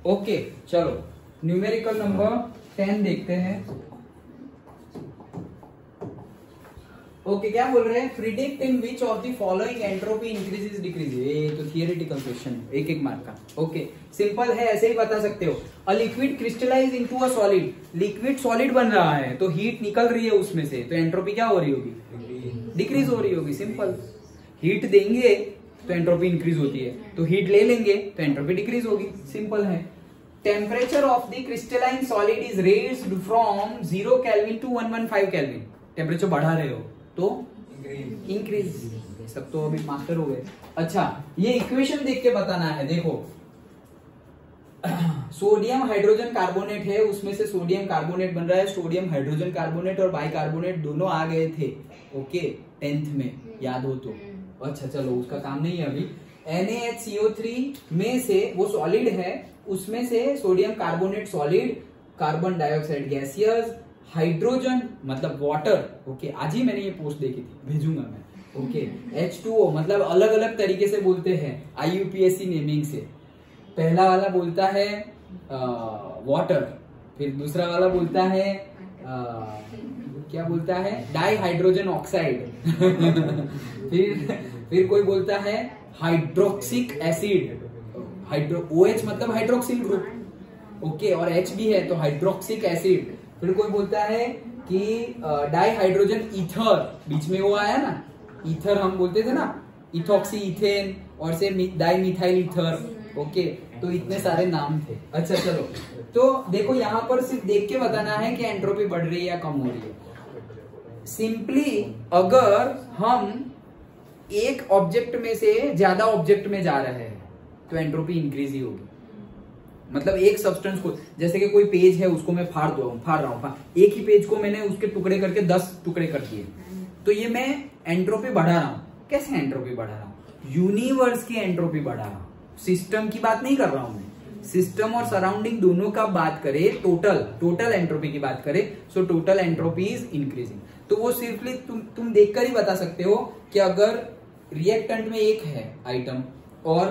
Okay चलो numerical number 10 देखते हैं। ओके क्या बोल रहे हैं, predict in which of the following entropy increases decreases. ये तो थियोरेटिकल क्वेश्चन, एक एक मार्क का। ओके सिंपल है, ऐसे ही बता सकते हो। A liquid crystallize into a solid, liquid solid बन रहा है तो हीट निकल रही है उसमें से, तो एंट्रोपी क्या हो रही होगी, डिक्रीज हो रही होगी। सिंपल, हीट देंगे तो एंट्रोपी इंक्रीज होती है, तो हीट ले लेंगे तो एंट्रोपी डिक्रीज होगी। सिंपल है। Temperature of the crystalline solid is raised from 0 kelvin to 115 kelvin. Temperature बढ़ा रहे हो तो इंक्रीज। सब तो अभी मास्टर हो गए। अच्छा ये इक्वेशन देख के बताना है। देखो सोडियम हाइड्रोजन कार्बोनेट है, उसमें से सोडियम कार्बोनेट बन रहा है। सोडियम हाइड्रोजन कार्बोनेट और बाइकार्बोनेट दोनों आ गए थे ओके 10th में, याद हो तो। अच्छा चलो उसका काम नहीं है अभी। NaHCO3 में से वो सॉलिड है, उसमें से sodium carbonate solid, carbon dioxide gaseous, hydrogen मतलब वाटर। ओके आज ही मैंने ये पोस्ट देखी थी, भेजूंगा मैं। ओके H2O मतलब अलग अलग तरीके से बोलते हैं IUPAC नेमिंग से। पहला वाला बोलता है वाटर, फिर दूसरा वाला बोलता है क्या बोलता है, डाई हाइड्रोजन ऑक्साइड फिर कोई बोलता है हाइड्रोक्सिक एसिड, OH मतलब हाइड्रोक्सिल ग्रुप। ओके और H भी है तो हाइड्रोक्सिक एसिड। फिर कोई बोलता है कि डाई हाइड्रोजन ईथर, बीच में वो आया ना ईथर, हम बोलते थे ना इथॉक्सी इथेन और से डाई मिथाइल ईथर। ओके तो इतने सारे नाम थे। अच्छा चलो तो देखो यहाँ पर सिर्फ देख के बताना है कि एंट्रोपी बढ़ रही है या कम हो रही है। सिंपली अगर हम एक ऑब्जेक्ट में से ज्यादा ऑब्जेक्ट में जा रहे हैं तो एंट्रोपी इंक्रीज ही होगी। मतलब एक सब्सटेंस को, जैसे कि कोई पेज है उसको मैं फाड़ रहा हूँ, एक ही पेज को मैंने उसके टुकड़े करके 10 टुकड़े कर दिए, तो ये मैं एंट्रोपी बढ़ा रहा हूँ। कैसे एंट्रोपी बढ़ा रहा हूँ, यूनिवर्स की एंट्रोपी बढ़ा रहा हूँ, सिस्टम की बात नहीं कर रहा हूं मैं। सिस्टम और सराउंडिंग दोनों का बात करें, टोटल एंट्रोपी की बात करें, so total entropy is increasing. तो वो सिर्फली तुम देखकर ही बता सकते हो कि अगर रिएक्टेंट में एक है आइटम और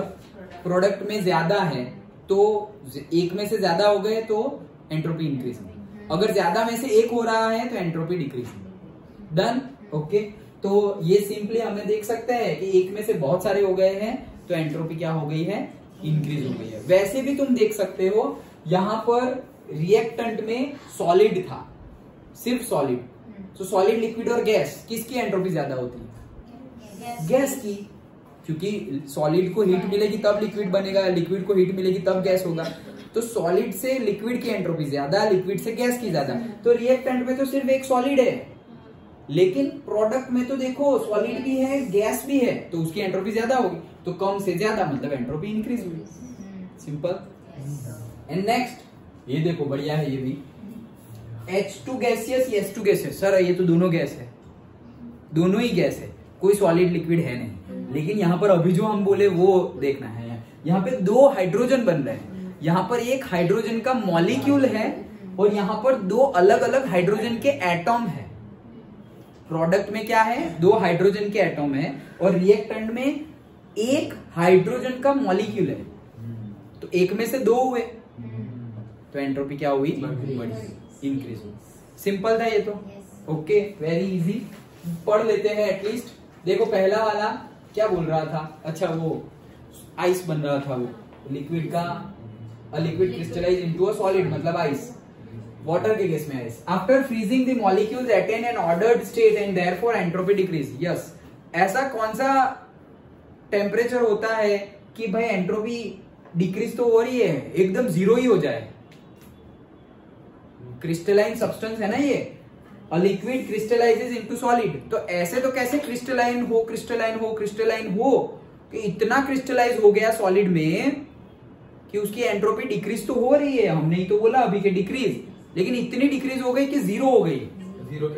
प्रोडक्ट में ज्यादा है तो एक में से ज्यादा हो गए तो एंट्रोपी इंक्रीजिंग, अगर ज्यादा में से एक हो रहा है तो एंट्रोपी डिक्रीजिंग। डन। ओके तो ये सिंपली हमें देख सकते हैं कि एक में से बहुत सारे हो गए हैं तो एंट्रोपी क्या हो गई है, इंक्रीज हो गई है। वैसे भी तुम देख सकते हो यहां पर रिएक्टेंट में सॉलिड था, सिर्फ सॉलिड। तो सॉलिड, लिक्विड और गैस, किसकी एंट्रोपी ज्यादा होती है, गैस की, क्योंकि सॉलिड को हीट मिलेगी तब लिक्विड बनेगा, लिक्विड को हीट मिलेगी तब गैस होगा। तो सॉलिड से लिक्विड की एंट्रोपी ज्यादा, लिक्विड से गैस की ज्यादा। तो रिएक्टेंट में तो सिर्फ एक सॉलिड है, लेकिन प्रोडक्ट में तो देखो सॉलिड भी है गैस भी है, तो उसकी एंट्रोपी ज्यादा होगी। तो कम से ज्यादा मतलब एंट्रोपी इंक्रीज हुई। सिंपल। एंड नेक्स्ट ये देखो बढ़िया है ये भी, H2 gaseous, H2 gaseous. Sir ये तो दोनों गैस है, दोनों ही गैस है, कोई सॉलिड लिक्विड है नहीं। लेकिन यहाँ पर अभी जो हम बोले वो देखना है। यहाँ पे 2 हाइड्रोजन बन रहे हैं, यहाँ पर एक हाइड्रोजन का मॉलिक्यूल है और यहाँ पर 2 अलग अलग हाइड्रोजन के एटम है। प्रोडक्ट में क्या है, 2 हाइड्रोजन के एटम है और रिएक्टेंट में एक हाइड्रोजन का मॉलिक्यूल है। तो एक में से 2 हुए तो एंट्रोपी क्या हुई, इंक्रीज हुई। सिंपल था ये तो। ओके वेरी इजी, पढ़ लेते हैं एटलीस्ट। देखो पहला वाला क्या बोल रहा था, अच्छा वो आइस बन रहा था, वो लिक्विड का, a liquid crystallize into a solid मतलब आइस, वाटर के केस में ice. After freezing the molecules attain an ordered state and therefore entropy decrease. Yes, ऐसा कौन सा टेम्परेचर होता है कि भाई एंट्रोपी डिक्रीज तो हो रही है, एकदम 0 ही हो जाए। क्रिस्टलाइन सब्सटेंस है ना ये, a liquid crystallises into solid. तो ऐसे तो कैसे क्रिस्टलाइन हो कि इतना क्रिस्टलाइज हो गया सॉलिड में कि उसकी एंट्रोपी डिक्रीज तो हो रही है, हमने ही तो बोला अभी के डिक्रीज, लेकिन इतनी डिक्रीज हो गई कि 0 हो गई। 0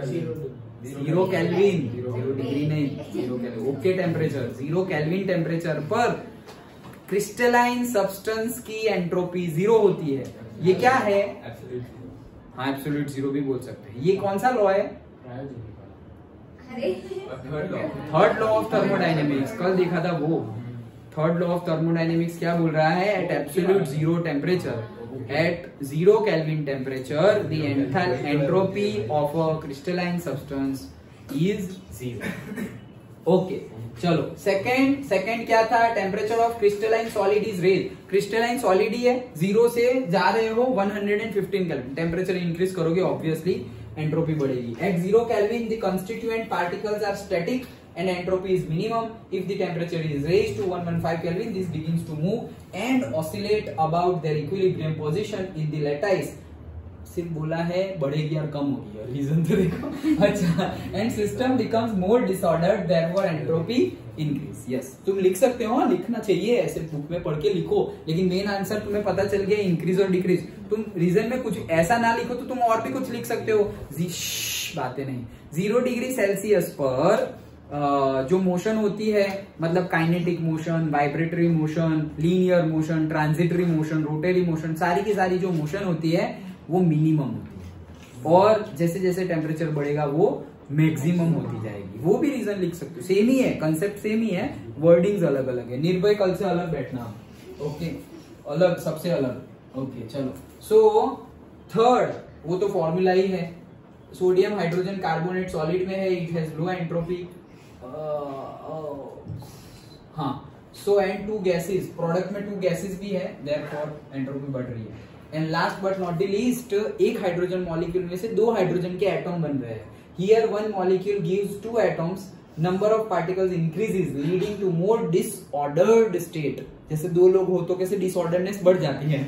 केल्विन, 0 डिग्री नहीं, 0 kelvin. Okay temperature 0 kelvin temperature पर क्रिस्टलाइन सब्सटेंस की एंट्रोपी 0 होती है। ये क्या है, हाँ एब्सोल्यूट 0 भी बोल सकते हैं। ये कौन सा लॉ है, थर्ड लॉ ऑफ थर्मोडायनेमिक्स, कल देखा था वो थर्ड लॉ ऑफ थर्मोडायनेमिक्स क्या बोल रहा है? At absolute zero temperature, at 0 Kelvin temperature, the entropy of a crystalline substance is 0. Okay, चलो सेकंड क्या था? Temperature of crystalline solid is raise. Crystalline solid ही है, 0 से जा रहे हो 115 केल्विन. टेम्परेचर इंक्रीज करोगे ऑब्वियसली एंट्रोपी बढ़ेगी. At 0 kelvin the constituent particles are static and entropy is minimum. If the temperature is raised to 115 Kelvin, this begins to move and oscillate about their equilibrium position in the lattice. सिर्फ बोला है बढ़ेगी और कम होगी, reason तो देखो. अच्छा, and system becomes more disordered, therefore entropy increase. Yes, तुम लिख सकते हो, लिखना चाहिए, ऐसे बुक में पढ़ के लिखो, लेकिन मेन आंसर तुम्हें पता चल गया इंक्रीज और डिक्रीज. तुम रीजन में कुछ ऐसा ना लिखो तो तुम और भी कुछ लिख सकते हो. बातें नहीं. 0 डिग्री सेल्सियस पर जो मोशन होती है, मतलब kinetic motion, vibratory motion, linear motion, transitory motion, rotary motion, सारी की सारी जो मोशन होती है वो मिनिमम होती है, और जैसे जैसे टेम्परेचर बढ़ेगा वो मैक्सिमम होती जाएगी. वो भी रीजन लिख सकते हो. सेम ही है, कंसेप्ट सेम ही है, वर्डिंग्स अलग अलग है. निर्भय कल से अलग बैठना. ओके, अलग, सबसे अलग. ओके चलो. सो थर्ड, वो तो फॉर्मूला ही है. सोडियम हाइड्रोजन कार्बोनेट सॉलिड में है, इट हैज लो एंट्रोपी. हाँ, सो एंड 2 गैसेस, प्रोडक्ट में 2 गैसेस भी है, देयरफॉर एंट्रोपी बढ़ रही है. And last but not the least, एक हाइड्रोजन मॉलिक्यूल में से 2 हाइड्रोजन के एटॉम बन रहे हैं. Here 1 molecule gives 2 atoms, number of particles increases leading to more disordered state. जैसे 2 लोग हो तो कैसे डिसऑर्डरनेस बढ़ जाती है.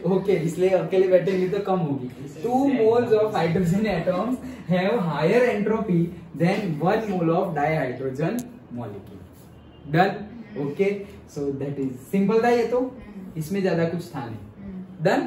ओके, इसलिए अकेले बैठेंगे तो कम होगी. 2 moles of hydrogen atoms have higher entropy than 1 mole of dihydrogen molecule. Done? Okay, so that is simple था ये तो, इसमें ज्यादा कुछ था नहीं. Done?